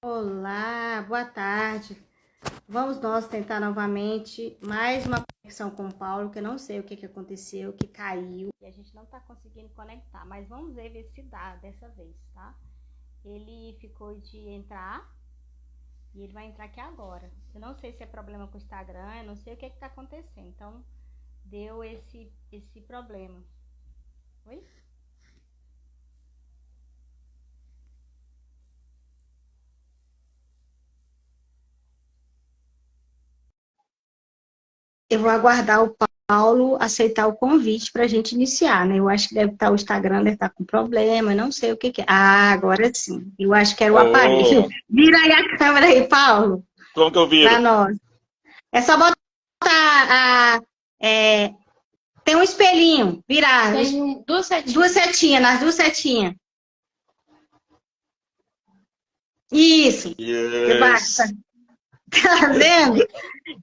Olá, boa tarde. Vamos nós tentar novamente mais uma conexão com o Paulo, que eu não sei o que aconteceu, que caiu. E a gente não tá conseguindo conectar, mas vamos ver se dá dessa vez, tá? Ele ficou de entrar e ele vai entrar aqui agora. Eu não sei se é problema com o Instagram, eu não sei o que tá acontecendo. Então, deu esse problema. Oi? Eu vou aguardar o Paulo aceitar o convite para a gente iniciar, né? Eu acho que deve estar o Instagram, deve estar com problema, eu não sei o que que é. Ah, agora sim. Eu acho que era o aparelho. Ô, Vira aí a câmera aí, Paulo, como que eu para viro? nós. É só botar é, tem um espelhinho, virar. Tem duas setinhas, nas duas setinhas. Isso. Basta. Yes. Tá vendo?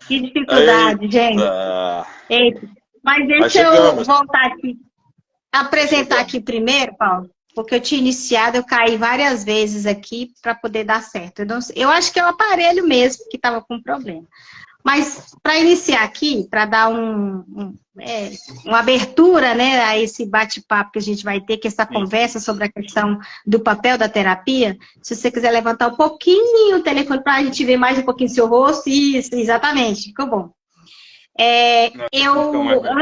Que dificuldade, gente. Eita. Eita. Mas Mas deixa eu chegamos, voltar aqui. Apresentar chegamos. aqui primeiro, Paulo, porque eu tinha iniciado, eu caí várias vezes aqui para poder dar certo. Eu acho que é o aparelho mesmo que estava com problema. Mas para iniciar aqui, para dar uma abertura, né, a esse bate-papo que a gente vai ter, que é essa Sim. conversa sobre a questão do papel da terapia, se você quiser levantar um pouquinho o telefone para a gente ver mais um pouquinho seu rosto, isso, exatamente, ficou bom. Fica mais Eu, melhor.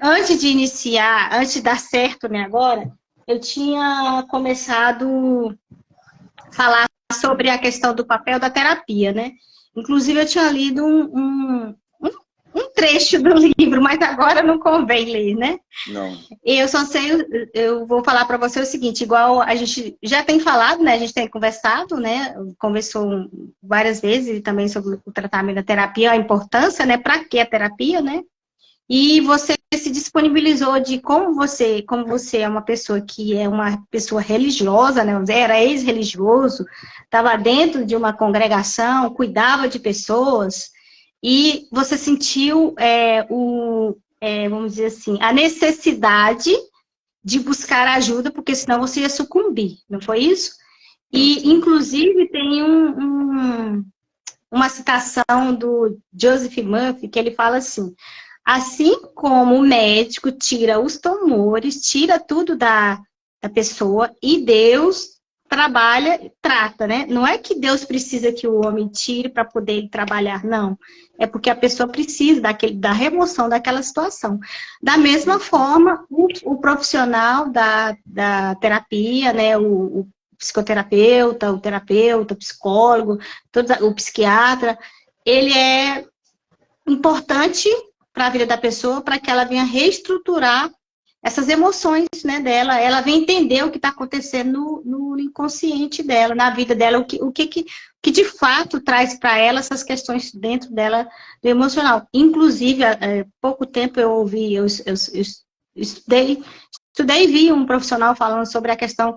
antes de iniciar, antes de dar certo, né, agora, eu tinha começado a falar sobre a questão do papel da terapia, né? Inclusive, eu tinha lido um trecho do livro, mas agora não convém ler, né? Não. Eu só sei, eu vou falar para você o seguinte, igual a gente já tem falado, né? A gente tem conversado, né? Conversou várias vezes também sobre o tratamento da terapia, a importância, né? Para que a terapia, né? E você se disponibilizou de como você é uma pessoa que é uma pessoa religiosa, né? Era ex-religioso, estava dentro de uma congregação, cuidava de pessoas, e você sentiu vamos dizer assim, a necessidade de buscar ajuda, porque senão você ia sucumbir, não foi isso? E, Sim. inclusive, tem uma citação do Joseph Murphy, que ele fala assim como o médico tira os tumores, tira tudo da pessoa, e Deus trabalha, trata, né? Não é que Deus precisa que o homem tire para poder trabalhar, não. É porque a pessoa precisa da remoção daquela situação. Da mesma forma, o profissional da terapia, né? O psicoterapeuta, o terapeuta, o psicólogo, o psiquiatra, ele é importante para a vida da pessoa, para que ela venha reestruturar essas emoções, né, dela, ela vem entender o que está acontecendo no inconsciente dela, na vida dela, que de fato traz para ela essas questões dentro dela do emocional. Inclusive, há pouco tempo eu ouvi, eu estudei e vi um profissional falando sobre a questão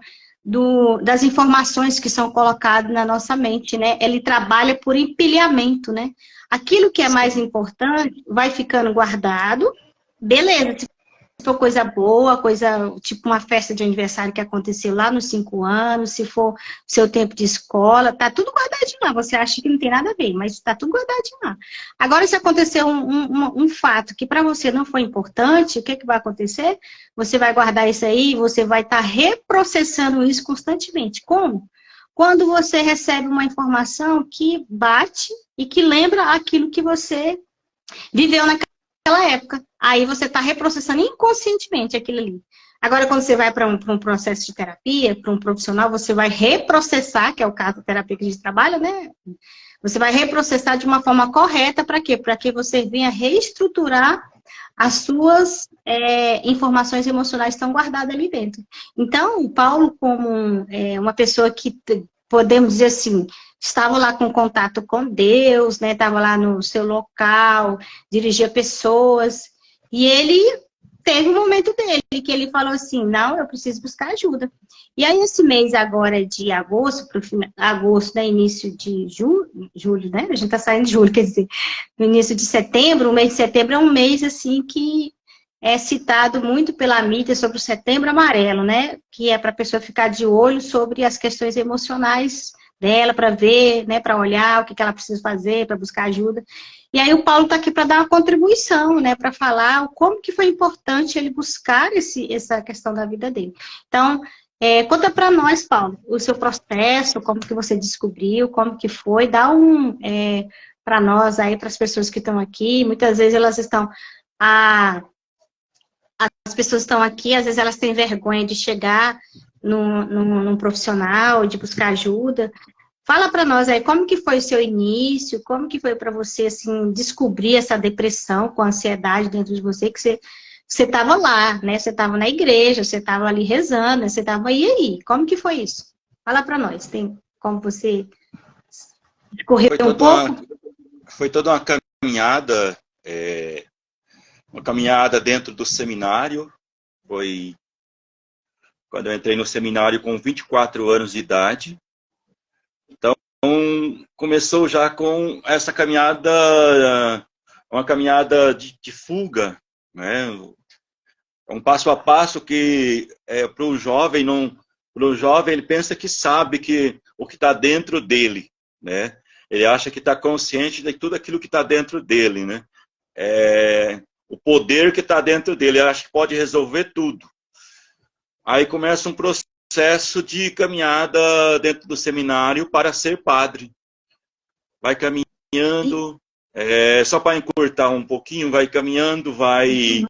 das informações que são colocadas na nossa mente, né? Ele trabalha por empilhamento, né? Aquilo que é mais Sim. importante vai ficando guardado, beleza, se for coisa boa, coisa tipo uma festa de aniversário que aconteceu lá nos 5 anos, se for seu tempo de escola, tá tudo guardadinho lá. Você acha que não tem nada a ver, mas tá tudo guardadinho lá. Agora, se acontecer um fato que para você não foi importante, o que, que vai acontecer? Você vai guardar isso aí, você vai estar reprocessando isso constantemente. Como? Quando você recebe uma informação que bate e que lembra aquilo que você viveu naquela época. Aí você está reprocessando inconscientemente aquilo ali. Agora, quando você vai para um processo de terapia, para um profissional, você vai reprocessar, que é o caso da terapia que a gente trabalha, né? Você vai reprocessar de uma forma correta, para quê? Para que você venha reestruturar as suas informações emocionais que estão guardadas ali dentro. Então, o Paulo, como uma pessoa que, podemos dizer assim, estava lá com contato com Deus, né? Estava lá no seu local, dirigia pessoas, e ele teve um momento dele, que ele falou assim, não, eu preciso buscar ajuda. E aí, esse mês agora de agosto, para o agosto, né, início de julho, né? A gente está saindo de julho, quer dizer, no início de setembro, o mês de setembro é um mês, assim, que é citado muito pela mídia sobre o Setembro Amarelo, né? Que é para a pessoa ficar de olho sobre as questões emocionais dela para ver, né, para olhar o que ela precisa fazer, para buscar ajuda. E aí o Paulo está aqui para dar uma contribuição, né, para falar como que foi importante ele buscar essa questão da vida dele. Então, conta para nós, Paulo, o seu processo, como que você descobriu, como que foi, dá para nós aí, para as pessoas que estão aqui, muitas vezes elas estão, as pessoas estão aqui, às vezes elas têm vergonha de chegar num profissional, de buscar ajuda. Fala para nós aí, como que foi o seu início, como que foi para você, assim, descobrir essa depressão com ansiedade dentro de você, que você estava lá, né? Você estava na igreja, você estava ali rezando, você estava aí. Como que foi isso? Fala para nós, tem como você correr um pouco? Foi toda uma caminhada, dentro do seminário. Foi quando eu entrei no seminário com 24 anos de idade. Então, começou já com essa caminhada, uma caminhada de fuga, né? Um passo a passo que para o jovem ele pensa que sabe o que está dentro dele, né? Ele acha que está consciente de tudo aquilo que está dentro dele, né? O poder que está dentro dele, ele acha que pode resolver tudo. Aí começa um processo de caminhada dentro do seminário para ser padre. Vai caminhando, só para encurtar um pouquinho, vai caminhando, vai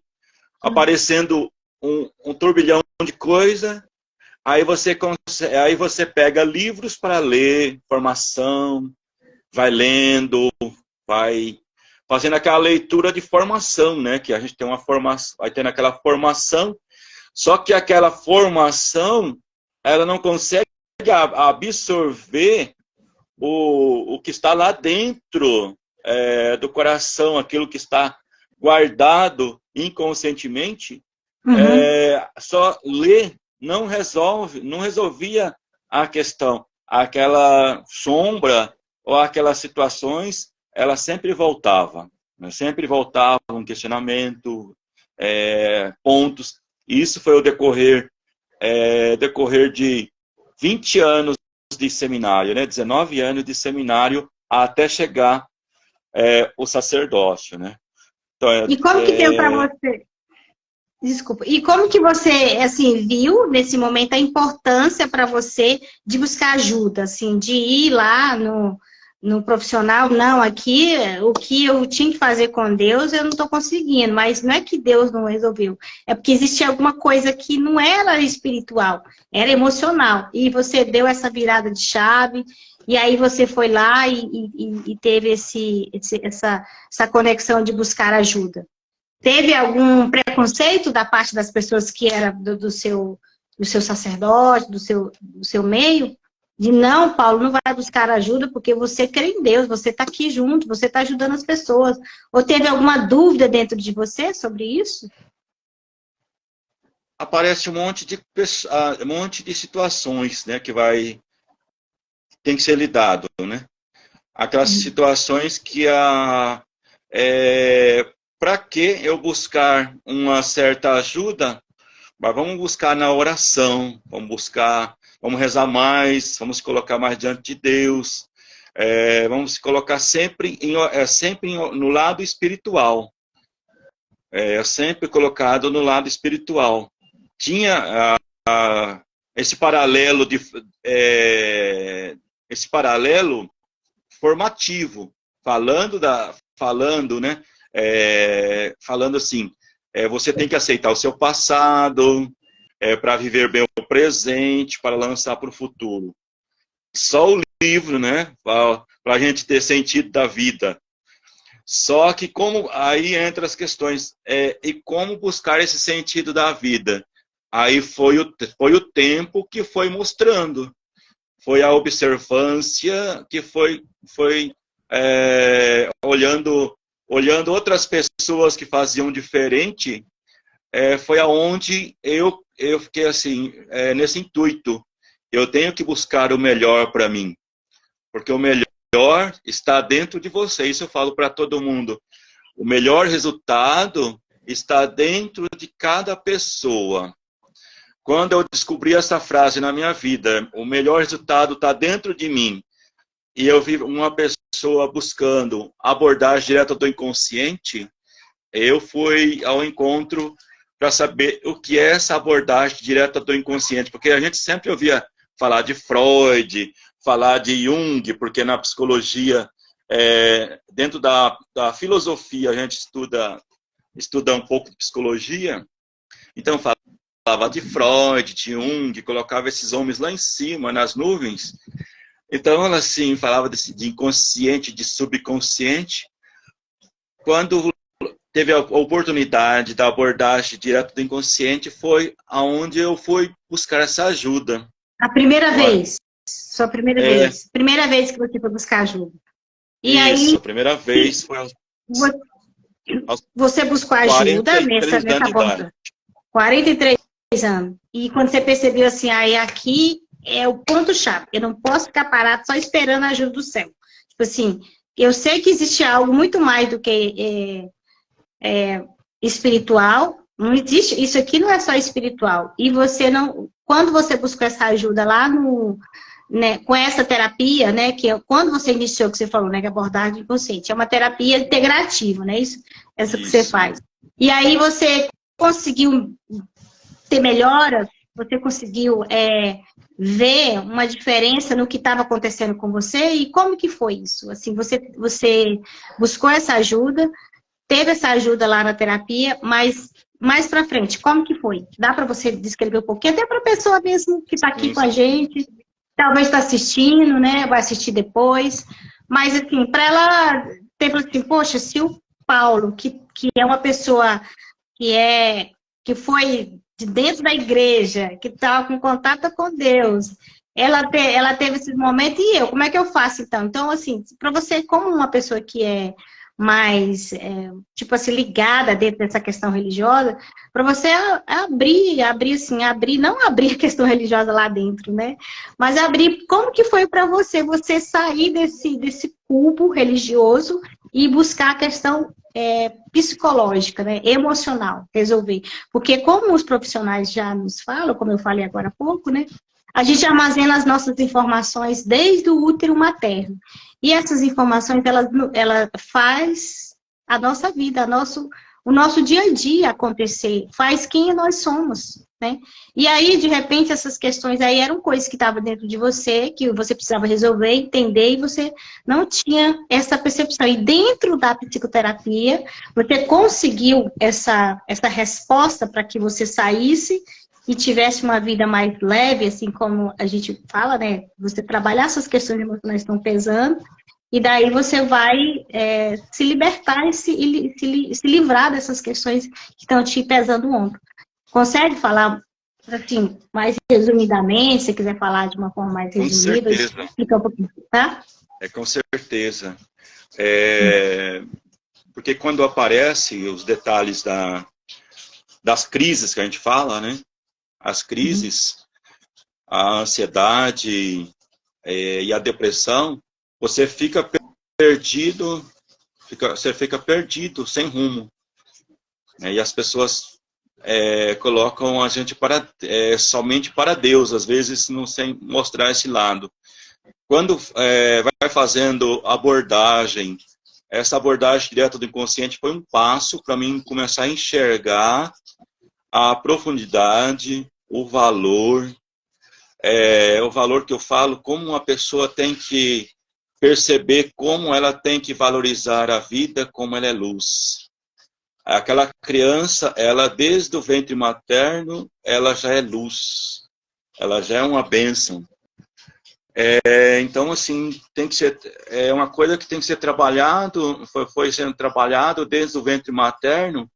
aparecendo um turbilhão de coisa. Aí você pega livros para ler, formação, vai lendo, vai fazendo aquela leitura de formação, né? Que a gente tem uma formação, vai tendo aquela formação, só que aquela formação, ela não consegue absorver o que está lá dentro do coração, aquilo que está guardado inconscientemente. Só ler não resolvia a questão. Aquela sombra ou aquelas situações, ela sempre voltava. Né? Sempre voltava um questionamento, pontos. Isso foi o decorrer de 20 anos de seminário, né? 19 anos de seminário até chegar o sacerdócio, né? Então, e como que deu para você? Desculpa. E como que você, assim, viu nesse momento a importância para você de buscar ajuda, assim, de ir lá no profissional? Não, aqui o que eu tinha que fazer com Deus eu não estou conseguindo, mas não é que Deus não resolveu, é porque existia alguma coisa que não era espiritual, era emocional, e você deu essa virada de chave, e aí você foi lá e teve essa conexão de buscar ajuda. Teve algum preconceito da parte das pessoas que era do seu sacerdote, do seu meio? De não, Paulo, não vai buscar ajuda porque você crê em Deus, você está aqui junto, você está ajudando as pessoas. Ou teve alguma dúvida dentro de você sobre isso? Aparece um monte de situações, né, que tem que ser lidado, né? Aquelas situações que para que eu buscar uma certa ajuda? Mas vamos buscar na oração, vamos rezar mais, vamos se colocar mais diante de Deus, vamos se colocar sempre no lado espiritual. Sempre colocado no lado espiritual. Tinha esse paralelo formativo, falando assim, você tem que aceitar o seu passado para viver bem o presente, para lançar para o futuro. Só o livro, né, para a gente ter sentido da vida. Só que aí entra as questões, e como buscar esse sentido da vida? Aí foi o tempo que foi mostrando, foi a observância que foi olhando outras pessoas que faziam diferente, foi aonde eu fiquei assim, nesse intuito. Eu tenho que buscar o melhor para mim, porque o melhor está dentro de você. Isso eu falo para todo mundo. O melhor resultado está dentro de cada pessoa. Quando eu descobri essa frase na minha vida, o melhor resultado está dentro de mim. e eu vi uma pessoa buscando abordagem direta do inconsciente, eu fui ao encontro para saber o que é essa abordagem direta do inconsciente, porque a gente sempre ouvia falar de Freud, falar de Jung, porque na psicologia, dentro da filosofia, a gente estuda um pouco de psicologia, então falava de Freud, de Jung, colocava esses homens lá em cima, nas nuvens. Então, ela assim, falava de inconsciente, de subconsciente. Quando teve a oportunidade da abordagem direto do inconsciente, foi aonde eu fui buscar essa ajuda. A primeira vez? Sua primeira vez? Primeira vez que você foi buscar ajuda. E isso, aí, a primeira vez foi você buscou ajuda nessa abordagem. 43 anos. E quando você percebeu assim, aí aqui é o ponto-chave. Eu não posso ficar parado só esperando a ajuda do céu. Tipo assim, eu sei que existe algo muito mais do que espiritual. Não existe, isso aqui não é só espiritual. E você não, quando você buscou essa ajuda lá com essa terapia, né, que é quando você iniciou, que você falou, né, que abordagem inconsciente, é uma terapia integrativa, né, essa que você faz. E aí você conseguiu ter melhora, você conseguiu ver uma diferença no que estava acontecendo com você, e como que foi isso? Assim, você buscou essa ajuda, teve essa ajuda lá na terapia, mas mais pra frente, como que foi? Dá para você descrever um pouquinho, até para a pessoa mesmo que está aqui com a gente, talvez está assistindo, né? Vai assistir depois. Mas, assim, para ela ter assim, poxa, se o Paulo, que é uma pessoa que foi de dentro da igreja, que estava com contato com Deus, ela teve esses momentos, e eu, como é que eu faço então? Então, assim, para você, como uma pessoa que é mais, tipo assim, ligada dentro dessa questão religiosa, para você não abrir a questão religiosa lá dentro, né? Mas abrir, como que foi para você sair desse cubo religioso e buscar a questão psicológica, né? Emocional, resolver. Porque como os profissionais já nos falam, como eu falei agora há pouco, né? A gente armazena as nossas informações desde o útero materno. E essas informações, ela faz a nossa vida, o nosso dia a dia acontecer, faz quem nós somos, né? E aí, de repente, essas questões aí eram coisas que estavam dentro de você, que você precisava resolver, entender, e você não tinha essa percepção. E dentro da psicoterapia, você conseguiu essa resposta para que você saísse e tivesse uma vida mais leve, assim como a gente fala, né? Você trabalhar essas questões emocionais que estão pesando, e daí você vai se libertar e se livrar dessas questões que estão te pesando o ombro. Consegue falar, assim, mais resumidamente, se quiser falar de uma forma mais resumida? Com certeza. Explica um pouquinho, tá? Com certeza. Porque quando aparecem os detalhes das crises que a gente fala, né? As crises, a ansiedade e a depressão, você fica perdido, você fica perdido, sem rumo. E as pessoas colocam a gente somente para Deus, às vezes sem mostrar esse lado. Quando vai fazendo abordagem, essa abordagem direta do inconsciente foi um passo para mim começar a enxergar a profundidade, o valor que eu falo, como uma pessoa tem que perceber como ela tem que valorizar a vida, como ela é luz. Aquela criança, ela desde o ventre materno, ela já é luz, ela já é uma bênção. Então, assim, tem que ser uma coisa que tem que ser trabalhado, foi sendo trabalhado desde o ventre materno,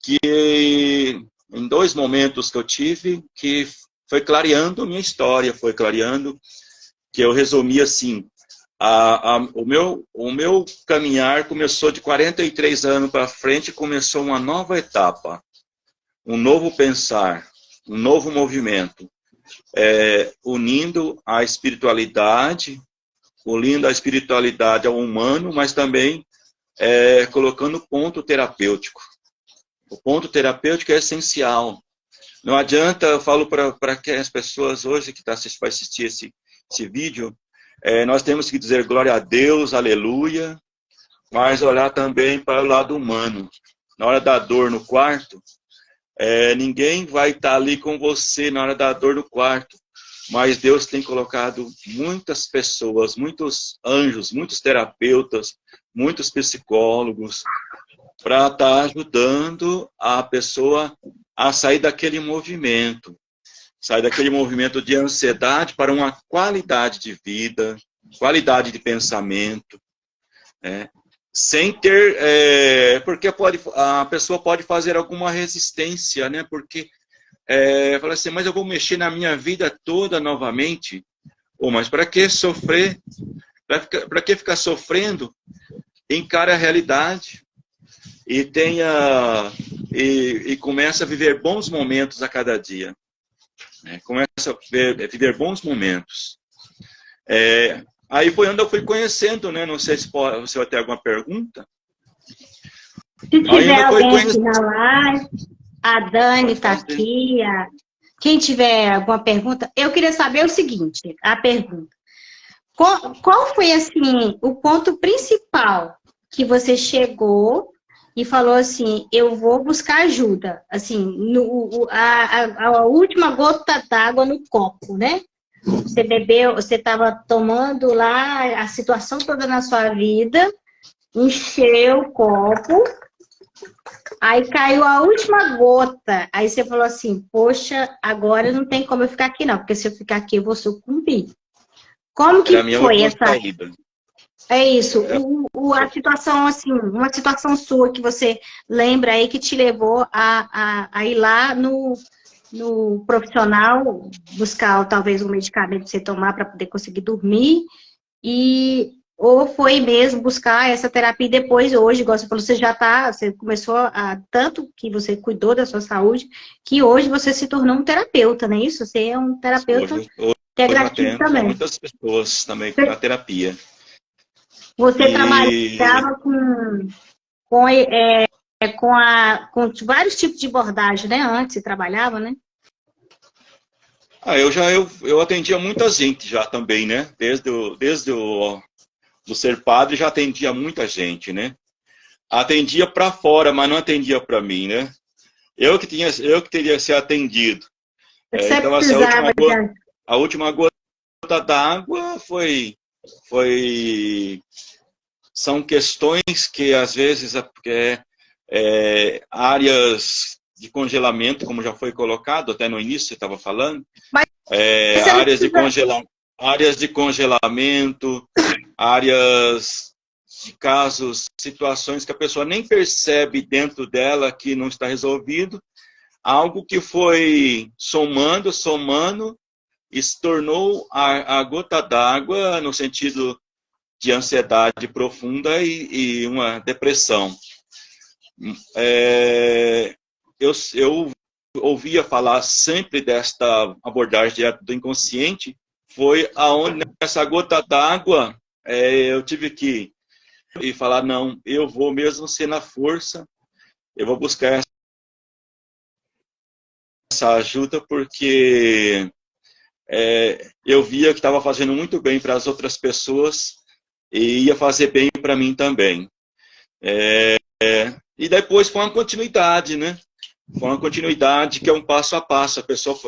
que em 2 momentos que eu tive, que foi clareando a minha história, foi clareando, que eu resumi assim, o meu caminhar começou de 43 anos para frente, começou uma nova etapa, um novo pensar, um novo movimento, unindo a espiritualidade ao humano, mas também colocando ponto terapêutico. O ponto terapêutico é essencial. Não adianta, eu falo para as pessoas hoje que vai assistir esse vídeo, nós temos que dizer glória a Deus, aleluia, mas olhar também para o lado humano. Na hora da dor no quarto, ninguém vai estar ali com você na hora da dor no quarto, mas Deus tem colocado muitas pessoas, muitos anjos, muitos terapeutas, muitos psicólogos, para estar ajudando a pessoa a sair daquele movimento de ansiedade para uma qualidade de vida, qualidade de pensamento, né? Sem ter, porque a pessoa pode fazer alguma resistência, né? Porque fala assim, mas eu vou mexer na minha vida toda novamente? Mas para que sofrer? Para que ficar sofrendo? Encare a realidade e começa a viver bons momentos a cada dia. Começa a viver bons momentos. Aí foi onde eu fui conhecendo, né? Não sei se você vai ter alguma pergunta. Se tiver alguém aqui na live, a Dani está aqui. Quem tiver alguma pergunta, eu queria saber o seguinte, a pergunta. Qual foi, assim, o ponto principal que você chegou e falou assim, eu vou buscar ajuda? Assim, a última gota d'água no copo, né? Você bebeu, você estava tomando lá a situação toda na sua vida, encheu o copo, aí caiu a última gota, aí você falou assim, poxa, agora não tem como eu ficar aqui não, porque se eu ficar aqui eu vou sucumbir. Como que foi essa... Saída. É isso, a situação, assim, uma situação sua que você lembra aí que te levou a ir lá no profissional, buscar talvez um medicamento pra você tomar para poder conseguir dormir, ou foi mesmo buscar essa terapia depois, hoje, igual você falou, você começou tanto que você cuidou da sua saúde, que hoje você se tornou um terapeuta, não é isso? Você é um terapeuta integrativo também. Muitas pessoas também na terapia. Você trabalhava com vários tipos de abordagem, né? Antes você trabalhava, né? Eu atendia muita gente já também, né? Desde do ser padre já atendia muita gente, né? Atendia para fora, mas não atendia para mim, né? Eu que teria ser atendido. Então assim, a última gota d'água são questões que às vezes áreas de congelamento, como já foi colocado até no início, você estava falando, áreas de congelamento, áreas de casos, situações que a pessoa nem percebe dentro dela que não está resolvido, algo que foi somando e se tornou a gota d'água no sentido de ansiedade profunda e uma depressão. Eu ouvia falar sempre desta abordagem do inconsciente, foi aonde nessa gota d'água eu tive que falar, não, eu vou mesmo ser na força, eu vou buscar essa ajuda porque eu via que estava fazendo muito bem para as outras pessoas e ia fazer bem para mim também. E depois foi uma continuidade, né? Foi uma continuidade que é um passo a passo.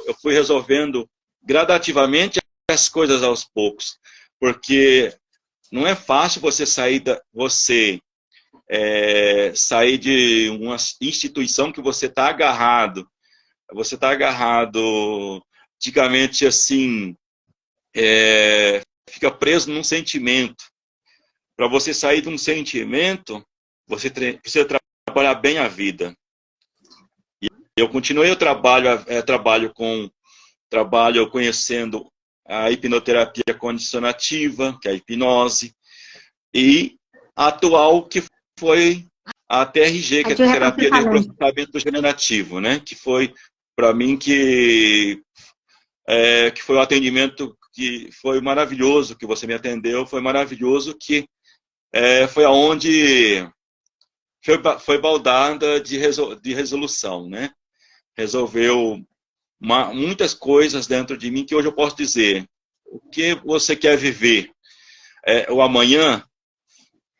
Eu fui resolvendo gradativamente as coisas aos poucos. Porque não é fácil você sair de uma instituição que você está agarrado. Você está agarrado, antigamente assim, fica preso num sentimento. Para você sair de um sentimento, você precisa trabalhar bem a vida. E eu continuei o trabalho conhecendo a hipnoterapia condicionativa, que é a hipnose, e a atual que foi a TRG, que é a terapia de reprocessamento generativo, né? Que foi para mim que foi um atendimento que foi maravilhoso, que você me atendeu, foi maravilhoso, que foi aonde foi baldada de resolução, né? Resolveu muitas coisas dentro de mim que hoje eu posso dizer. O que você quer viver? o amanhã,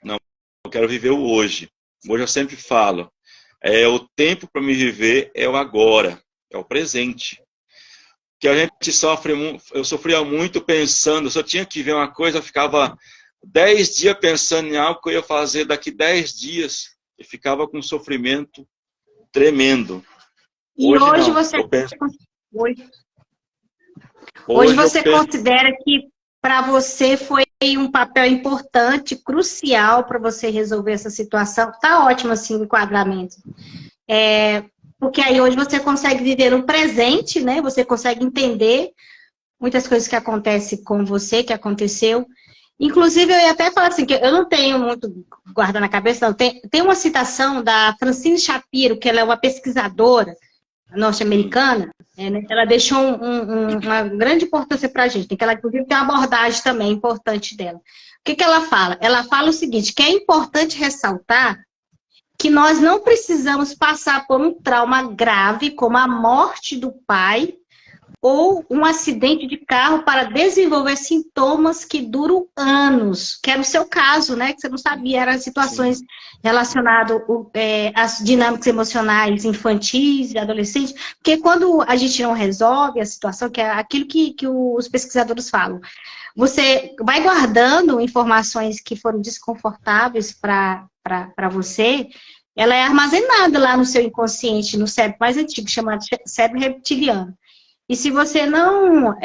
não, eu quero viver o hoje. Hoje eu sempre falo, o tempo para me viver é o agora, é o presente. Que a gente sofre, eu sofria muito pensando, eu só tinha que ver uma coisa, eu ficava 10 dias pensando em algo que eu ia fazer daqui 10 dias, e ficava com um sofrimento tremendo. E hoje não, você... eu penso, Hoje eu você penso, considera que para você foi um papel importante, crucial para você resolver essa situação? Tá ótimo assim o enquadramento. Porque aí hoje você consegue viver no presente, né? Você consegue entender muitas coisas que acontecem com você, que aconteceu. Inclusive, eu ia até falar assim, que eu não tenho muito guardado na cabeça, não. Tem uma citação da Francine Shapiro, que ela é uma pesquisadora norte-americana, né? Ela deixou uma grande importância para a gente, que ela, inclusive, tem uma abordagem também importante dela. O que ela fala? Ela fala o seguinte, que é importante ressaltar que nós não precisamos passar por um trauma grave, como a morte do pai, ou um acidente de carro para desenvolver sintomas que duram anos, que era o seu caso, né? Que você não sabia, eram situações sim, relacionadas às dinâmicas emocionais infantis e adolescentes, porque quando a gente não resolve a situação, que é aquilo que os pesquisadores falam, você vai guardando informações que foram desconfortáveis para você, ela é armazenada lá no seu inconsciente, no cérebro mais antigo, chamado cérebro reptiliano. E se você não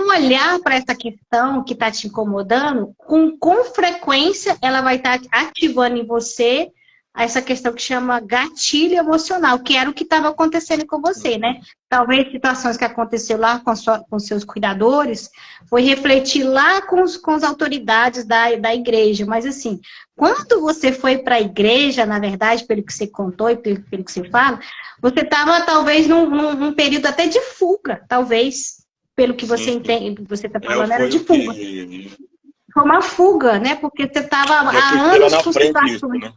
olhar para essa questão que está te incomodando, com frequência ela vai estar ativando em você essa questão que chama gatilho emocional, que era o que estava acontecendo com você, né? Talvez situações que aconteceu lá com seus cuidadores, foi refletir lá com as autoridades da igreja. Mas assim, quando você foi para a igreja, na verdade, pelo que você contou e pelo que você fala, você estava talvez num período até de fuga, talvez, pelo que você sim. entende, você está falando, era Foi de o fuga. que... Foi uma fuga, né? Porque você estava Eu há fui tirar anos na com frente isso, situações. né?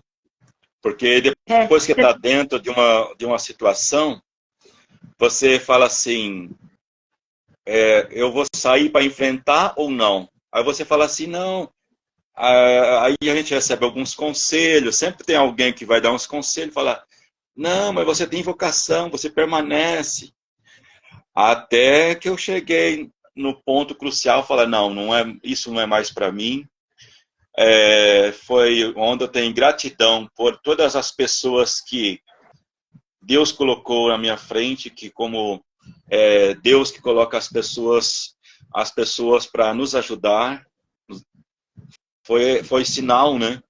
Porque depois que está dentro de uma situação, você fala assim, eu vou sair para enfrentar ou não? Aí você fala assim, não. Aí a gente recebe alguns conselhos, sempre tem alguém que vai dar uns conselhos, falar, não, mas você tem vocação, você permanece. Até que eu cheguei no ponto crucial, falar, não, isso não é mais para mim. Foi onde eu tenho gratidão por todas as pessoas que Deus colocou na minha frente, que como Deus que coloca as pessoas para nos ajudar, foi sinal, né?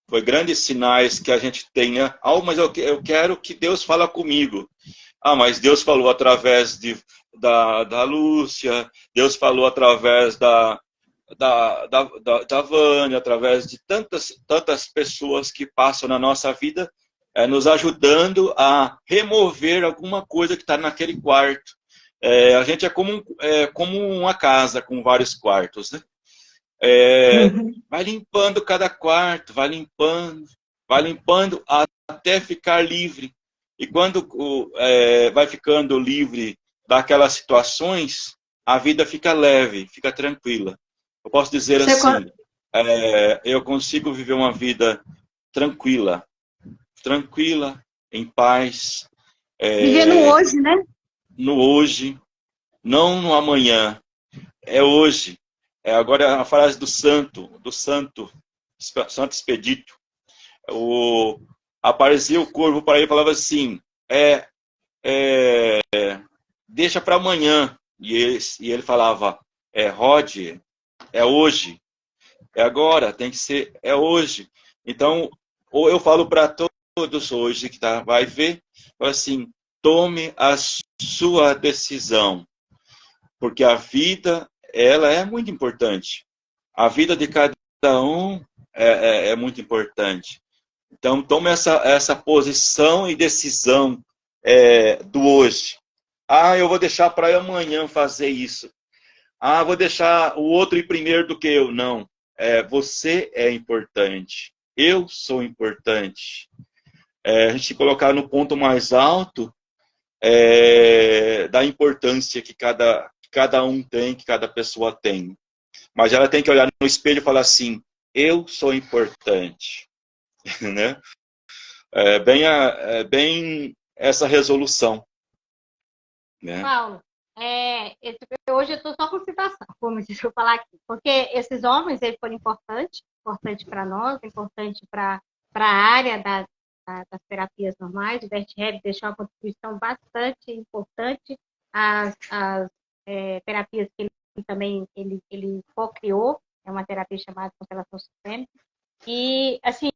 Foi grandes sinais que a gente tenha. Mas eu quero que Deus fale comigo. Mas Deus falou através da Lúcia, Deus falou através da Vânia, através de tantas pessoas que passam na nossa vida, nos ajudando a remover alguma coisa que está naquele quarto. A gente é como uma casa com vários quartos, né? Vai limpando cada quarto, vai limpando até ficar livre. E quando vai ficando livre daquelas situações, a vida fica leve, fica tranquila. Eu posso dizer assim, eu consigo viver uma vida tranquila, em paz. Viver no hoje, né? No hoje, não no amanhã, é hoje. Agora a frase do Santo Expedito. Aparecia o corvo para ele e falava assim, deixa para amanhã. E ele falava, Rod, é hoje, é agora, tem que ser, é hoje. Então, ou eu falo para todos hoje que vai ver, assim, tome a sua decisão, porque a vida, ela é muito importante. A vida de cada um é muito importante. Então, tome essa posição e decisão do hoje. Eu vou deixar para amanhã fazer isso. Vou deixar o outro ir primeiro do que eu. Não. Você é importante. Eu sou importante. A gente colocar no ponto mais alto da importância que cada um tem, que cada pessoa tem. Mas ela tem que olhar no espelho e falar assim, eu sou importante. Né? Bem essa resolução. Né? Paulo, hoje eu estou só com citação, como deixa eu falar aqui, porque esses homens eles foram importantes para nós, importante para a área das terapias normais. O Bert Hellinger deixou uma contribuição bastante importante às terapias que ele também ele co-criou, é uma terapia chamada constelação sistêmica. E, assim,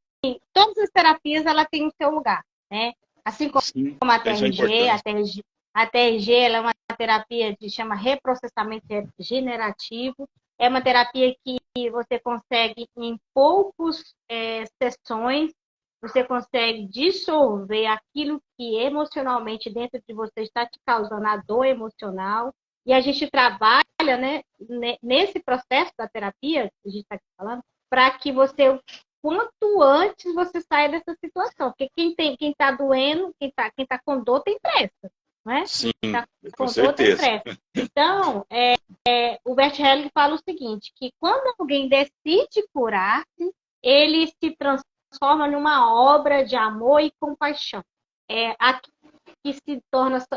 todas as terapias ela tem o seu lugar, né? Assim como Sim, a isso é TRG, importante. a TRG ela é uma terapia que chama reprocessamento generativo. É uma terapia que você consegue, em poucas sessões, você consegue dissolver aquilo que emocionalmente dentro de você está te causando a dor emocional. E a gente trabalha, né, nesse processo da terapia, que a gente está falando, para que você, quanto antes você saia dessa situação. Porque quem está doendo, quem tá com dor tem pressa, né? Sim, Tá com com dor tem certeza. pressa. Então, o Bert Hellinger fala o seguinte, que quando alguém decide curar-se, ele se transforma numa obra de amor e compaixão. Aqui que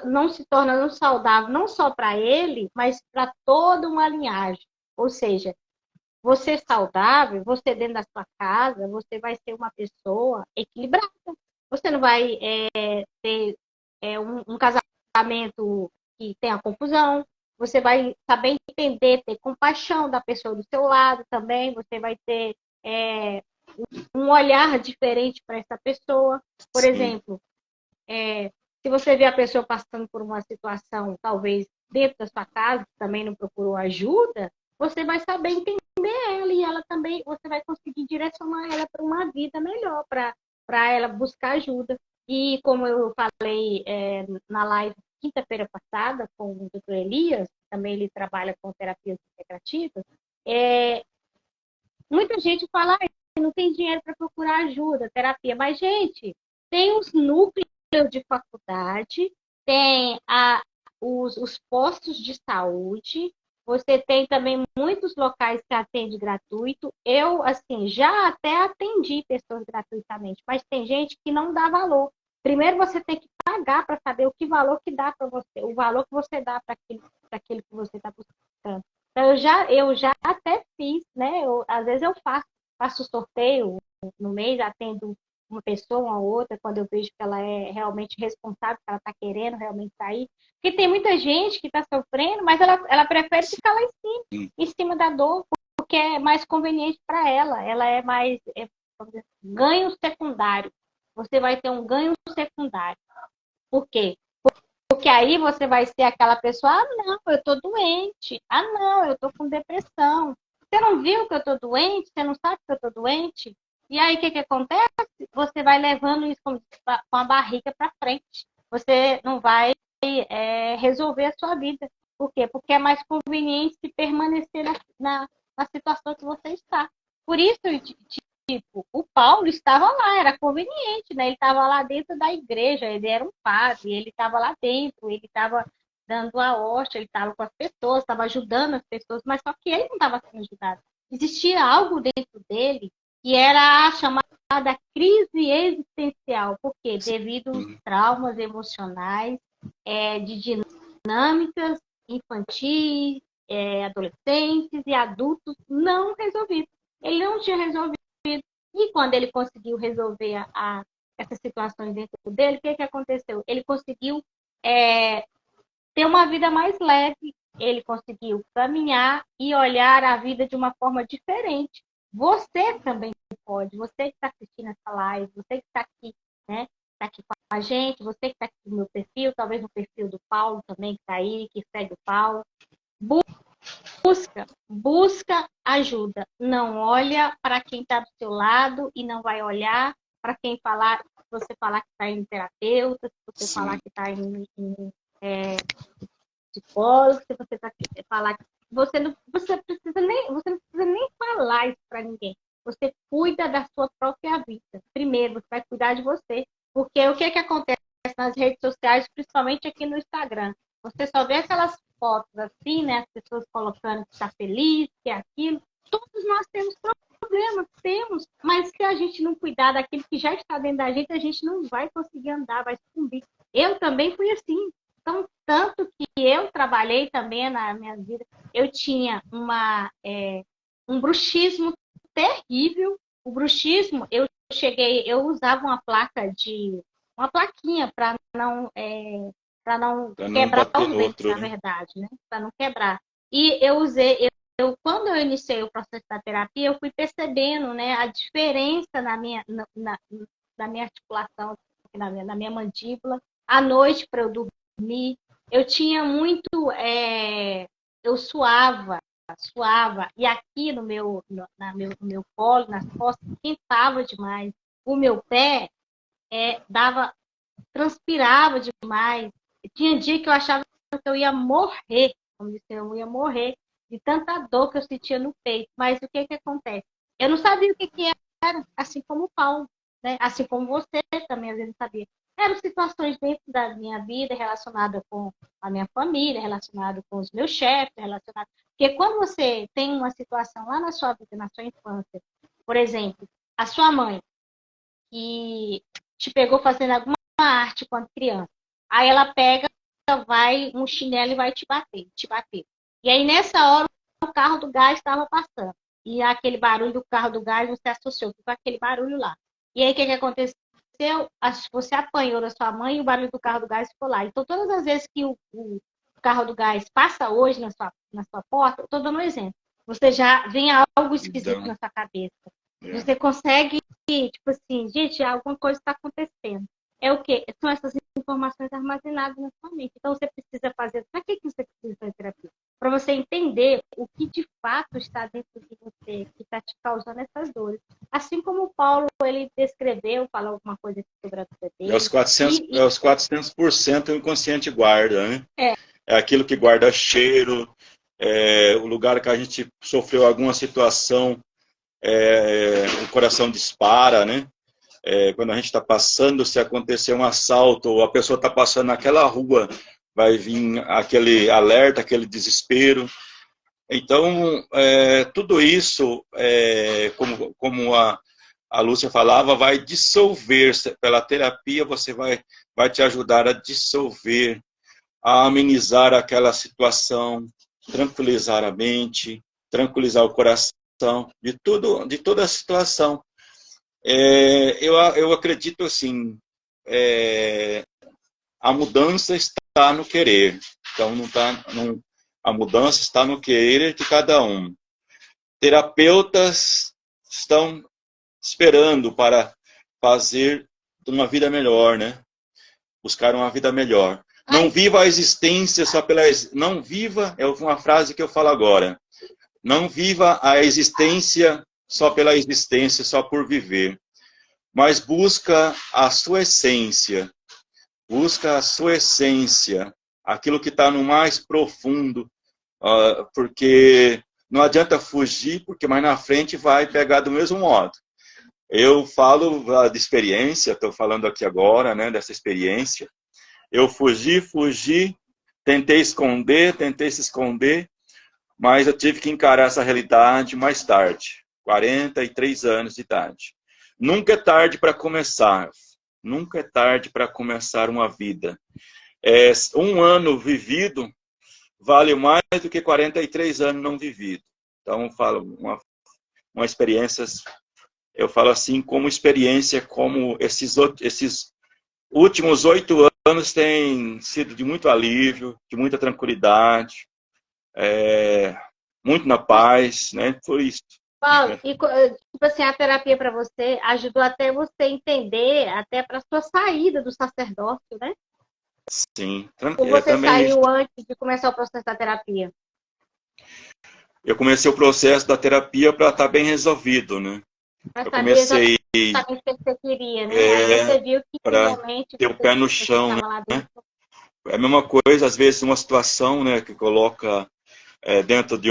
não se torna saudável não só para ele, mas para toda uma linhagem. Ou seja, você saudável, você dentro da sua casa, você vai ser uma pessoa equilibrada. Você não vai ter um casamento que tenha confusão. Você vai saber entender, ter compaixão da pessoa do seu lado também. Você vai ter um olhar diferente para essa pessoa. Por Sim, exemplo, se você vê a pessoa passando por uma situação, talvez dentro da sua casa, que também não procurou ajuda, você vai saber entender ela e ela também, você vai conseguir direcionar ela para uma vida melhor, para ela buscar ajuda. E como eu falei na live quinta-feira passada com o Dr. Elias, também ele trabalha com terapias integrativas, muita gente fala que não tem dinheiro para procurar ajuda, terapia, mas, gente, tem os núcleos de faculdade, tem os postos de saúde, você tem também muitos locais que atende gratuito. Eu, assim, já até atendi pessoas gratuitamente, mas tem gente que não dá valor. Primeiro você tem que pagar para saber o que valor que dá para você, o valor que você dá para aquilo que você está buscando. Então, eu já até fiz, né? Às vezes eu faço sorteio no mês, atendo uma pessoa, uma outra, quando eu vejo que ela é realmente responsável, que ela está querendo realmente sair. Porque tem muita gente que está sofrendo, mas ela prefere ficar lá em cima da dor, porque é mais conveniente para ela. Ela é mais ganho secundário. Você vai ter um ganho secundário. Por quê? Porque aí você vai ser aquela pessoa, ah, não, eu tô doente. Ah, não, eu tô com depressão. Você não viu que eu tô doente? Você não sabe que eu tô doente? E aí, o que acontece? Você vai levando isso com a barriga para frente. Você não vai resolver a sua vida. Por quê? Porque é mais conveniente se permanecer na situação que você está. Por isso, o Paulo estava lá, era conveniente, né? Ele estava lá dentro da igreja, ele era um padre, ele estava lá dentro, ele estava dando a hóstia, ele estava com as pessoas, estava ajudando as pessoas, mas só que ele não estava sendo ajudado. Existia algo dentro dele que era a chamada crise existencial, porque devido aos traumas emocionais, de dinâmicas infantis, adolescentes e adultos não resolvidos. Ele não tinha resolvido. E quando ele conseguiu resolver essas situações dentro dele, o que aconteceu? Ele conseguiu ter uma vida mais leve, ele conseguiu caminhar e olhar a vida de uma forma diferente. Você também pode, você que está assistindo essa live, você que está aqui, né? Está aqui com a gente, você que está aqui no meu perfil, talvez no perfil do Paulo também, que está aí, que segue o Paulo. Busca ajuda. Não olha para quem está do seu lado e não vai olhar para quem falar, se você falar que está em terapeuta, se você sim. falar que está em psicólogo, se você falar que você não precisa nem falar isso para ninguém. Você cuida da sua própria vida. Primeiro, você vai cuidar de você. Porque o que acontece nas redes sociais, principalmente aqui no Instagram? Você só vê aquelas fotos assim, né? As pessoas colocando que está feliz, que é aquilo. Todos nós temos problemas, temos, mas se a gente não cuidar daquilo que já está dentro da gente, a gente não vai conseguir andar, vai sucumbir. Eu também fui assim. Então, tanto que eu trabalhei também na minha vida, eu tinha um bruxismo terrível. O bruxismo, eu usava uma plaquinha para não Para não quebrar bater os no dentes, outro, na né? verdade, né? Para não quebrar. E eu usei, quando eu iniciei o processo da terapia, eu fui percebendo, né, a diferença na minha articulação, na minha mandíbula, à noite para eu dormir. Eu tinha muito, eu suava, e aqui no meu colo, nas costas, quentava demais. O meu pé transpirava demais. Tinha dia que eu achava que eu ia morrer, como disse, eu ia morrer de tanta dor que eu sentia no peito. Mas o que que acontece? Eu não sabia o que que era, assim como o Paulo, né? Assim como você também às vezes não sabia. Eram situações dentro da minha vida relacionadas com a minha família, relacionado com os meus chefes, relacionado. Porque quando você tem uma situação lá na sua vida, na sua infância, por exemplo, a sua mãe que te pegou fazendo alguma arte quando criança. Aí ela pega, vai um chinelo e vai te bater, te bater. E aí nessa hora o carro do gás estava passando. E aquele barulho do carro do gás você associou com aquele barulho lá. E aí o que que aconteceu? Você apanhou da sua mãe e o barulho do carro do gás ficou lá. Então todas as vezes que o carro do gás passa hoje na sua porta, eu estou dando um exemplo. Você já vem algo esquisito Então, na sua cabeça. é. Você consegue, tipo assim, gente, alguma coisa está acontecendo. É o quê? São essas informações armazenadas na sua mente. Então, você precisa fazer. Para que você precisa fazer terapia? Para você entender o que de fato está dentro de você, que está te causando essas dores. Assim como o Paulo, ele descreveu, falou alguma coisa sobre a vida É os dele. 400, é os 400% o inconsciente guarda, né? É, É aquilo que guarda cheiro, o lugar que a gente sofreu alguma situação, o coração dispara, né? Quando a gente está passando, se acontecer um assalto ou a pessoa está passando naquela rua, vai vir aquele alerta, aquele desespero. Então, tudo isso, como a Lúcia falava, vai dissolver. Pela terapia, você vai te ajudar a dissolver, a amenizar aquela situação, tranquilizar a mente, tranquilizar o coração, de toda a situação. Eu acredito assim, a mudança está no querer. Então, a mudança está no querer de cada um. Terapeutas estão esperando para fazer uma vida melhor, né? Buscar uma vida melhor. Não viva a existência só pela... Não viva, é uma frase que eu falo agora. Não viva a existência só pela existência, só por viver. Mas busca a sua essência. Busca a sua essência. Aquilo que está no mais profundo. Porque não adianta fugir, porque mais na frente vai pegar do mesmo modo. Eu falo de experiência, estou falando aqui agora, né, dessa experiência. Eu fugi, tentei se esconder, mas eu tive que encarar essa realidade mais tarde, 43 anos de idade. Nunca é tarde para começar, nunca é tarde para começar uma vida. Um ano vivido vale mais do que 43 anos não vivido. Então, eu falo uma experiência, eu falo assim, como experiência, como esses últimos 8 anos têm sido de muito alívio, de muita tranquilidade, muito na paz, né? Por isso. Paulo, e tipo assim, a terapia para você ajudou até você entender, até para sua saída do sacerdócio, né? Sim, Ou você também saiu antes de começar o processo da terapia? eu comecei o processo da terapia para estar bem resolvido, né? Para Eu saber comecei exatamente o que você queria, né? Aí você viu que para realmente ter o pé no você chão, estava lá né? dentro. É a mesma coisa, às vezes, uma situação, né, que coloca dentro de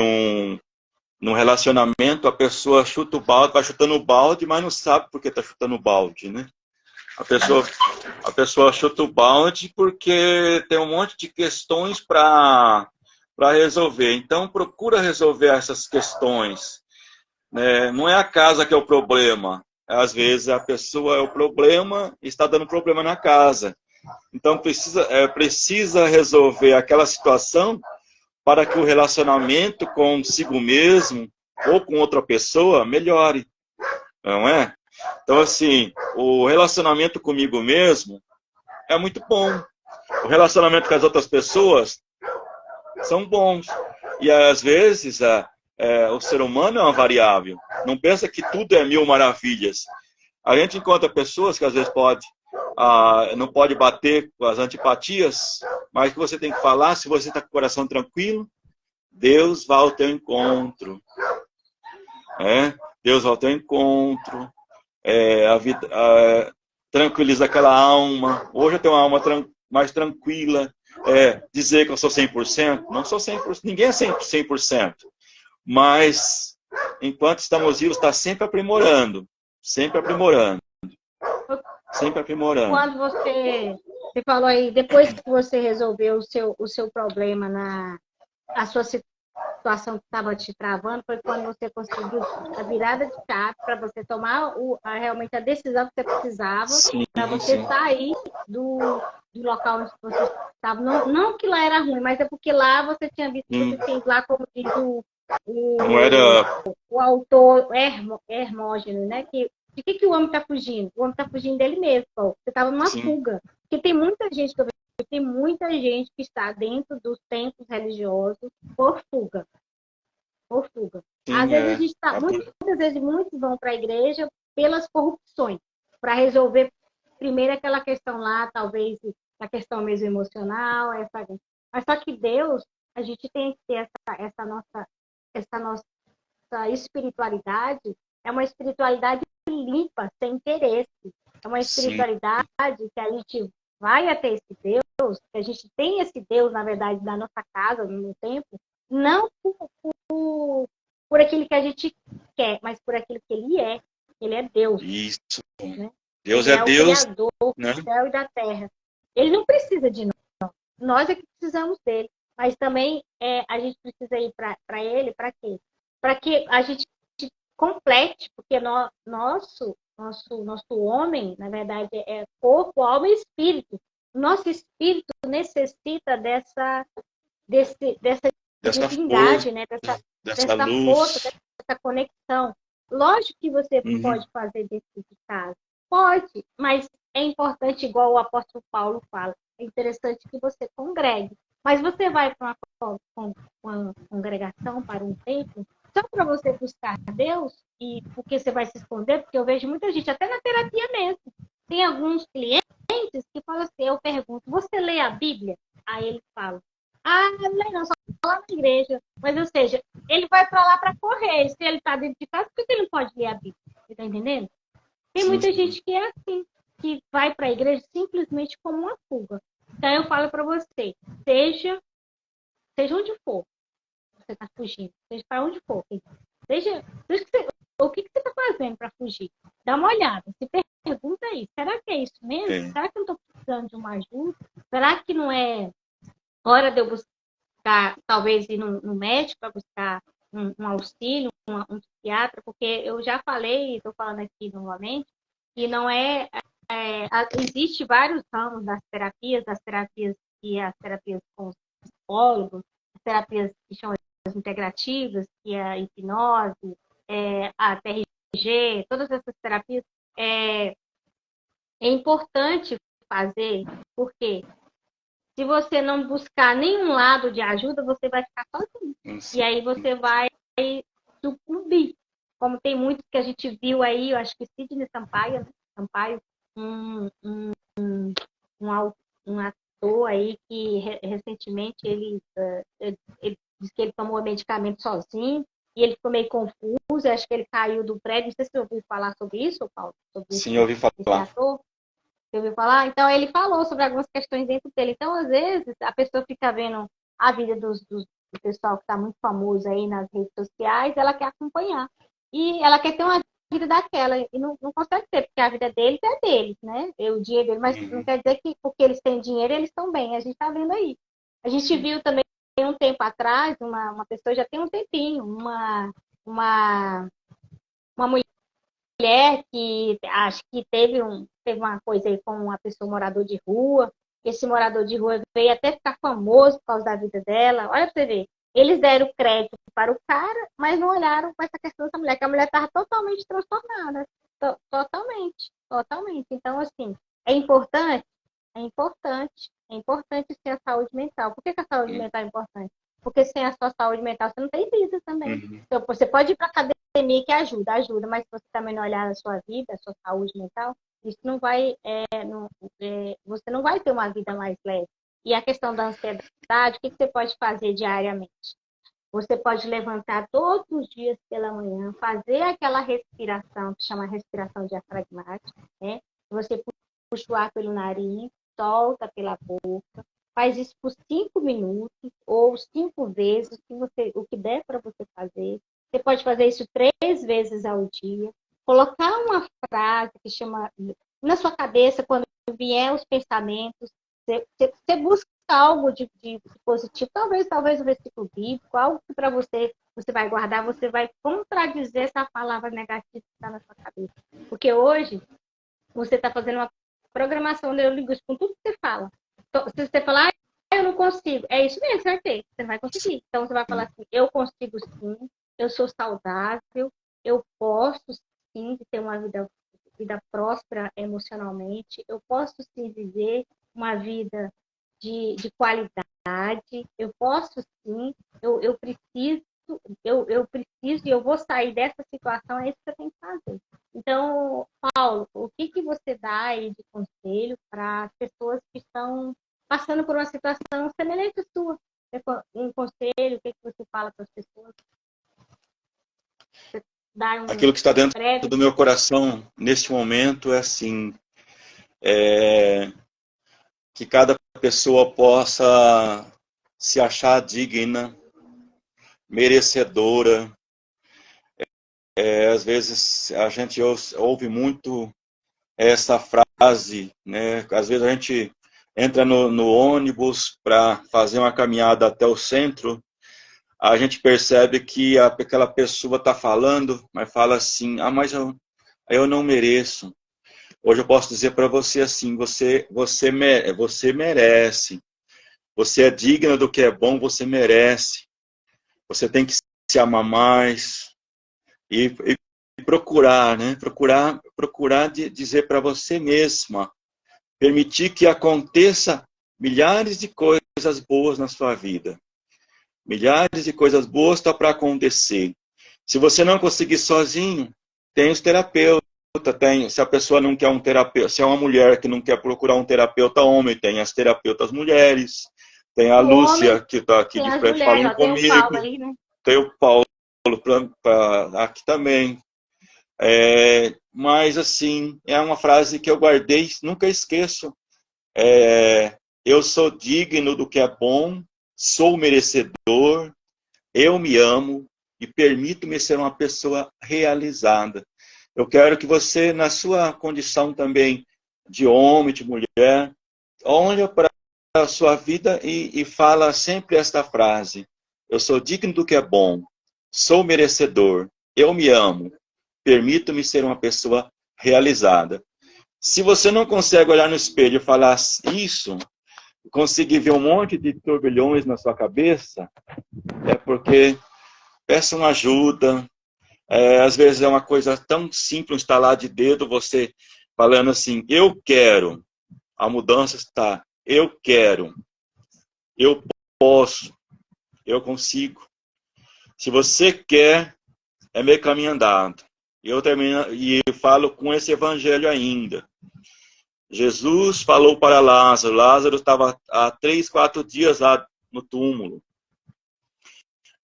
num relacionamento, a pessoa chuta o balde, vai chutando o balde, mas não sabe por que está chutando o balde, né? A pessoa, a pessoa chuta o balde porque tem um monte de questões para resolver. Então, procura resolver essas questões. Né? Não é a casa que é o problema. Às vezes, a pessoa é o problema e está dando problema na casa. Então, precisa resolver aquela situação para que o relacionamento consigo mesmo ou com outra pessoa melhore. Não é? Então, assim, o relacionamento comigo mesmo é muito bom. O relacionamento com as outras pessoas são bons. E, às vezes, o ser humano é uma variável. Não pensa que tudo é mil maravilhas. A gente encontra pessoas que, às vezes, não pode bater com as antipatias, mas que você tem que falar, se você está com o coração tranquilo, Deus vai ao teu encontro. Deus vai ao teu encontro. Tranquiliza aquela alma. Hoje eu tenho uma alma mais tranquila. Dizer que eu sou 100%, não sou 100%, ninguém é 100%. Mas, enquanto estamos vivos, está sempre aprimorando. Sempre aprimorando. Sempre aprimorando. Quando você falou aí, depois que você resolveu o seu problema, a sua situação que estava te travando, foi quando você conseguiu a virada de chave para você tomar realmente a decisão que você precisava para você sair do local onde você estava. Não que lá era ruim, mas é porque lá você tinha visto que fez lá, como diz o autor Hermógenes, né? De que o homem está fugindo? O homem está fugindo dele mesmo. Pô. Você estava numa fuga. Porque tem muita gente que está dentro dos templos religiosos por fuga. Por fuga. Às vezes a gente está. Muitas vezes muitos vão para a igreja pelas corrupções, para resolver primeiro aquela questão lá, talvez a questão mesmo emocional, mas só que Deus, a gente tem que ter essa nossa espiritualidade, é uma espiritualidade limpa, sem interesse. É uma espiritualidade que a gente vai até esse Deus, que a gente tem esse Deus, na verdade, na nossa casa, no meu tempo, não por aquilo que a gente quer, mas por aquilo que Ele é. Ele é Deus. Isso. Né? Deus Ele é o Deus, Criador né? do céu e da terra. Ele não precisa de nós. Nós é que precisamos dele. Mas também a gente precisa ir para Ele, para quê? Para que a gente complete, porque nosso homem, na verdade, é corpo, alma e espírito. Nosso espírito necessita dessa divindade, né? dessa força, dessa conexão. Lógico que você pode fazer desse tipo de caso. Pode, mas é importante, igual o apóstolo Paulo fala, é interessante que você congregue. Mas você vai para uma congregação, para um templo, só para você buscar Deus, e porque você vai se esconder, porque eu vejo muita gente, até na terapia mesmo. Tem alguns clientes que falam assim, eu pergunto, você lê a Bíblia? Aí ele fala, não, só lá na igreja. Mas, ou seja, ele vai para lá para correr. Se ele está dentro de casa, por que ele não pode ler a Bíblia? Você está entendendo? Tem muita gente que é assim, que vai para a igreja simplesmente como uma fuga. Então, eu falo para você, seja onde for, você está fugindo, seja para onde for, o que você está fazendo para fugir? Dá uma olhada, se pergunta aí, será que é isso mesmo? Será que eu não estou precisando de uma ajuda? Será que não é hora de eu buscar, talvez ir no médico para buscar um auxílio, um psiquiatra? Porque eu já falei, estou falando aqui novamente, que não existe vários ramos das terapias com os psicólogos, as terapias que chamam de integrativas, que é a hipnose, a TRG, todas essas terapias. É importante fazer, porque se você não buscar nenhum lado de ajuda, você vai ficar sozinho. E aí você vai sucumbir. Como tem muitos que a gente viu aí, eu acho que Sidney Sampaio, um ator aí que recentemente ele disse que ele tomou medicamento sozinho e ele ficou meio confuso, acho que ele caiu do prédio. Não sei se você ouviu falar sobre isso, Paulo? Sim, eu ouvi falar. Esse ator. Você ouviu falar? Então, ele falou sobre algumas questões dentro dele. Então, às vezes, a pessoa fica vendo a vida do pessoal que está muito famoso aí nas redes sociais, ela quer acompanhar. E ela quer ter uma vida daquela. E não consegue ter, porque a vida deles é deles, né? O dinheiro deles. Mas não quer dizer que porque eles têm dinheiro, eles estão bem. A gente está vendo aí. A gente viu também um tempo atrás, uma pessoa já tem um tempinho, uma mulher que acho que teve uma coisa aí com uma pessoa morador de rua. Esse morador de rua veio até ficar famoso por causa da vida dela. Olha pra você ver. Eles deram crédito para o cara, mas não olharam para essa questão dessa mulher, que a mulher estava totalmente transtornada. Totalmente, totalmente. Então, assim, é importante, é importante, é importante sim a saúde mental. Por que a saúde mental é importante? Porque sem a sua saúde mental você não tem vida também. Então, você pode ir para a academia que ajuda, mas se você também não olhar a sua vida, a sua saúde mental, isso não vai, você não vai ter uma vida mais leve. E a questão da ansiedade, o que você pode fazer diariamente? Você pode levantar todos os dias pela manhã, fazer aquela respiração, que chama respiração diafragmática, né? Você puxa o ar pelo nariz, solta pela boca, faz isso por 5 minutos ou 5 vezes, o que der para você fazer. Você pode fazer isso 3 vezes ao dia. Colocar uma frase que chama na sua cabeça, quando vier os pensamentos, você busca algo de positivo, talvez o versículo bíblico, algo que para você vai guardar, você vai contradizer essa palavra negativa que está na sua cabeça. Porque hoje você está fazendo uma programação neurolinguística com tudo que você fala. Então, se você falar, eu não consigo, é isso mesmo, você vai ter, você não vai conseguir. Então você vai falar assim, eu consigo sim, eu sou saudável, eu posso sim ter uma vida próspera emocionalmente, eu posso sim viver uma vida de qualidade, eu posso sim, eu preciso, eu preciso e eu vou sair dessa situação, é isso que eu tenho que fazer. Então, Paulo, o que você dá aí de conselho para as pessoas que estão passando por uma situação semelhante à sua? Um conselho, o que você fala para as pessoas? Você dá Aquilo que está dentro breve... do meu coração neste momento é assim, que cada pessoa possa se achar digna, merecedora. Às vezes a gente ouve muito essa frase, né? Às vezes a gente entra no ônibus para fazer uma caminhada até o centro, a gente percebe que aquela pessoa está falando, mas fala assim, mas eu não mereço. Hoje eu posso dizer para você assim, você merece. Você é digna do que é bom, você merece. Você tem que se amar mais e procurar, né? Procurar dizer para você mesma, permitir que aconteça milhares de coisas boas na sua vida. Milhares de coisas boas estão para acontecer. Se você não conseguir sozinho, tem os terapeutas. Se a pessoa não quer um terapeuta, se é uma mulher que não quer procurar um terapeuta homem, tem as terapeutas mulheres. Tem a Lúcia, que está aqui de frente falando comigo. Tem o Paulo aí, né? Tem o Paulo aqui também. Mas, assim, é uma frase que eu guardei, nunca esqueço. Eu sou digno do que é bom, sou merecedor, eu me amo e permito-me ser uma pessoa realizada. Eu quero que você, na sua condição também de homem, de mulher, olhe para a sua vida e fala sempre esta frase. Eu sou digno do que é bom, sou merecedor, eu me amo, permito-me ser uma pessoa realizada. Se você não consegue olhar no espelho e falar isso, conseguir ver um monte de turbilhões na sua cabeça, é porque peça uma ajuda. Às vezes é uma coisa tão simples, um estalar de dedo, você falando assim, eu quero. A mudança está, eu quero, eu posso, eu consigo. Se você quer, é meio caminho andado. Eu termino e falo com esse evangelho ainda. Jesus falou para Lázaro. Lázaro estava há 3, 4 dias lá no túmulo.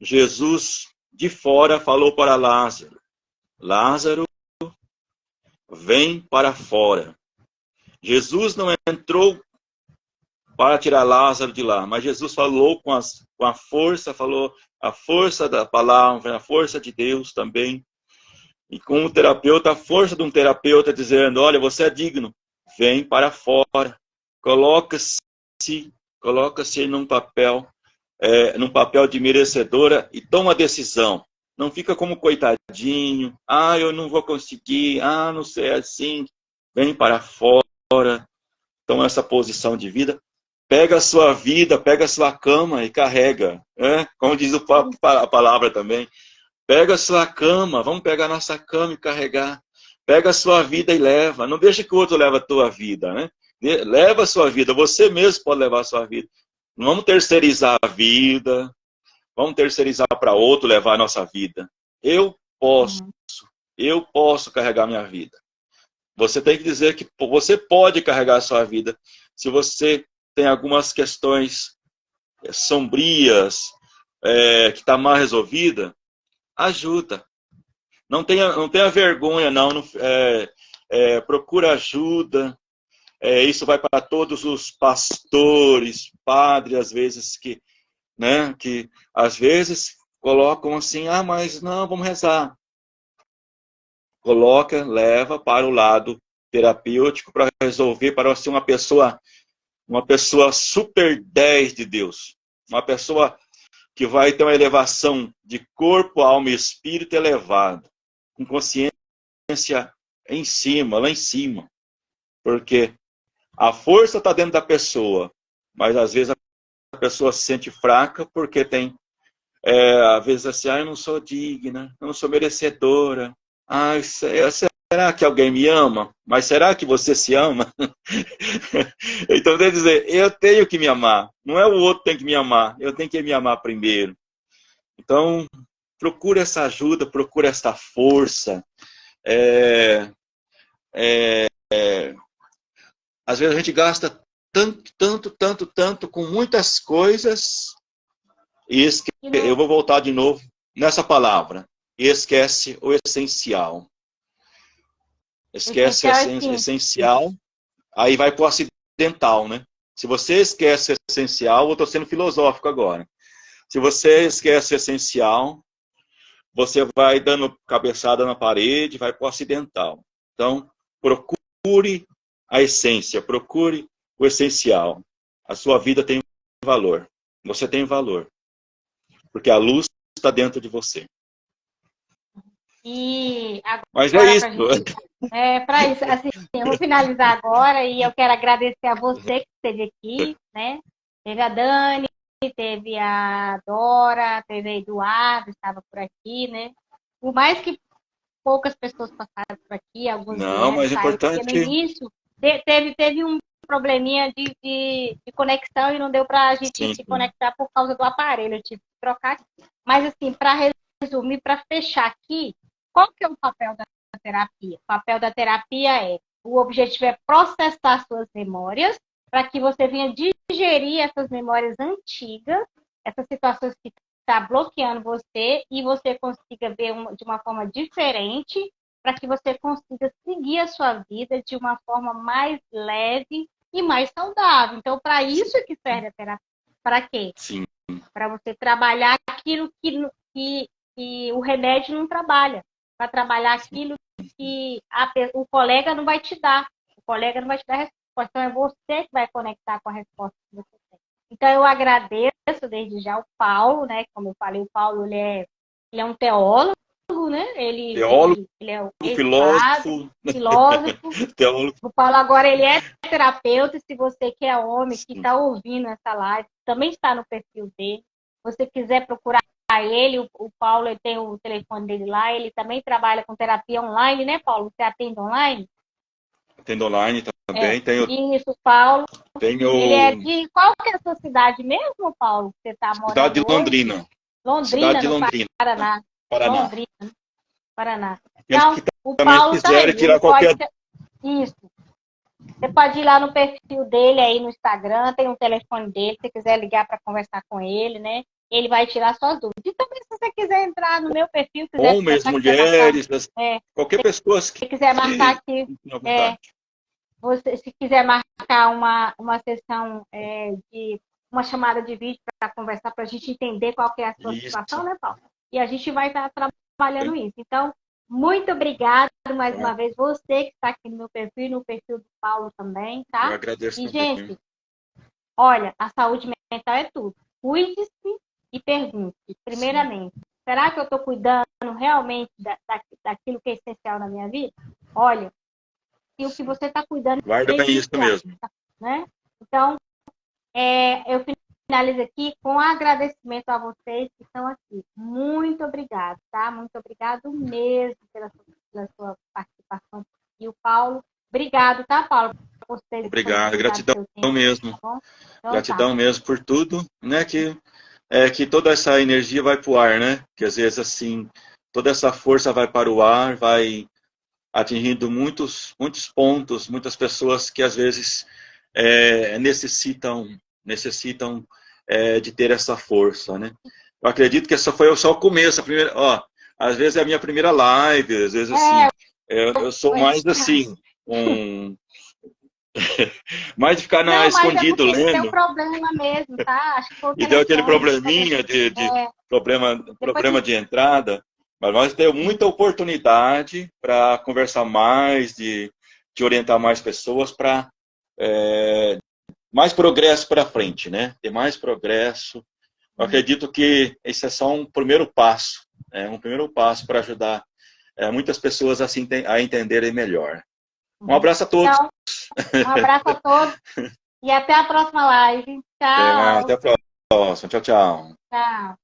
Jesus, de fora, falou para Lázaro. Lázaro, vem para fora. Jesus não entrou para tirar Lázaro de lá, mas Jesus falou com a força, falou a força da palavra, a força de Deus também. E com o terapeuta, a força de um terapeuta dizendo, olha, você é digno, vem para fora, coloca-se num papel de merecedora e toma a decisão. Não fica como coitadinho, eu não vou conseguir, não sei assim. Vem para fora, toma essa posição de vida, pega a sua vida, pega a sua cama e carrega. Como diz a palavra também. Pega a sua cama, vamos pegar a nossa cama e carregar. Pega a sua vida e leva. Não deixa que o outro leve a tua vida, né? Leva a sua vida, você mesmo pode levar a sua vida. Não vamos terceirizar a vida, vamos terceirizar para outro levar a nossa vida. Eu posso carregar minha vida. Você tem que dizer que você pode carregar a sua vida. Se você tem algumas questões sombrias, que está mal resolvida, ajuda. Não tenha vergonha, não. Procura ajuda. Isso vai para todos os pastores, padres, às vezes, que às vezes colocam assim, mas não, vamos rezar. Coloca, leva para o lado terapêutico para resolver, para ser uma pessoa super 10 de Deus. Uma pessoa que vai ter uma elevação de corpo, alma e espírito elevado. Com consciência lá em cima. Porque a força está dentro da pessoa, mas às vezes a pessoa se sente fraca porque tem, às vezes assim, eu não sou digna, eu não sou merecedora. Será que alguém me ama? Mas será que você se ama? Então, quer dizer, eu tenho que me amar. Não é o outro que tem que me amar, eu tenho que me amar primeiro. Então, procure essa ajuda, procure essa força. Às vezes a gente gasta tanto com muitas coisas e eu vou voltar de novo nessa palavra. Esquece o essencial. Esquece o essencial, aí vai para o acidental, né? Se você esquece o essencial, eu estou sendo filosófico agora. Se você esquece o essencial, você vai dando cabeçada na parede, vai para o acidental. Então, procure a essência, procure o essencial. A sua vida tem valor. Você tem valor. Porque a luz está dentro de você. E agora, mas é isso. Para isso, assim, eu vou finalizar agora e eu quero agradecer a você que esteve aqui, né? Teve a Dani, teve a Dora, teve a Eduardo, estava por aqui, né? Por mais que poucas pessoas passaram por aqui, alguns não, mas é importante. No início teve um probleminha de conexão e não deu para a gente se conectar por causa do aparelho, eu tive que trocar. Mas assim, para resumir, para fechar aqui, qual que é o papel da terapia? O papel da terapia o objetivo é processar suas memórias para que você venha digerir essas memórias antigas, essas situações que está bloqueando você e você consiga ver de uma forma diferente para que você consiga seguir a sua vida de uma forma mais leve e mais saudável. Então, para isso que serve a terapia. Para quê? Sim. Para você trabalhar aquilo que o remédio não trabalha. Para trabalhar aquilo que o colega não vai te dar. O colega não vai te dar a resposta. Então, é você que vai conectar com a resposta que você tem. Então, eu agradeço desde já o Paulo, né? Como eu falei, o Paulo ele é um teólogo, né? Teólogo, ele é filósofo. Teólogo. O Paulo agora ele é terapeuta. Se você que é homem, que está ouvindo essa live, também está no perfil dele. Se você quiser procurar ele, o Paulo tem o telefone dele lá. Ele também trabalha com terapia online, né, Paulo? Você atende online? Atendo online também. Isso, Paulo. Tenho... Ele é de... Qual que é a sua cidade mesmo, Paulo? Você está morando Cidade de Londrina. Cidade de Londrina. Paraná. Londrina, Paraná. Então, o Paulo está aí. Tirar qualquer... Isso. Você pode ir lá no perfil dele aí no Instagram, tem um telefone dele, se você quiser ligar para conversar com ele, né? Ele vai tirar suas dúvidas. E também, se você quiser entrar no meu perfil, homens, mulheres, qualquer pessoa que quiser marcar aqui, se quiser marcar uma sessão de uma chamada de vídeo para conversar, para a gente entender qual que é a sua situação, né, Paulo? E a gente vai estar trabalhando isso. Então, Muito obrigada mais uma vez, você que está aqui no meu perfil e no perfil do Paulo também, tá? Eu agradeço E, também. gente, olha, a saúde mental é tudo. Cuide-se e pergunte, primeiramente, será que eu estou cuidando realmente daquilo que é essencial na minha vida? Olha, se o que você está cuidando Guarda é bem isso essencial, mesmo. né? Então, eu finalizo aqui com agradecimento a vocês que estão aqui. Muito obrigado, tá? Muito obrigado mesmo pela sua participação. E o Paulo, obrigado, tá, Paulo? Por ter Obrigado, disponibilizado gratidão seu tempo, mesmo. tá bom? Então, Gratidão tá. mesmo por tudo, né? Que toda essa energia vai para o ar, né? Que às vezes assim, toda essa força vai para o ar, vai atingindo muitos pontos, muitas pessoas que às vezes necessitam de ter essa força, né? Eu acredito que essa foi só o começo, a primeira, ó, às vezes é a minha primeira live, às vezes assim, eu sou mais assim, mais de ficar Não, mas é escondido porque deu lendo, problema mesmo, tá? Acho que foi o e deu aquele telefone. probleminha Depois problema de entrada, mas nós temos muita oportunidade para conversar mais, de orientar mais pessoas para mais progresso para frente, né? Ter mais progresso. Eu acredito que esse é só um primeiro passo, um primeiro passo para ajudar muitas pessoas a entenderem melhor. Um abraço a todos. Então, um abraço a todos e até a próxima live. Tchau. Até a próxima. Tchau, tchau. Tchau.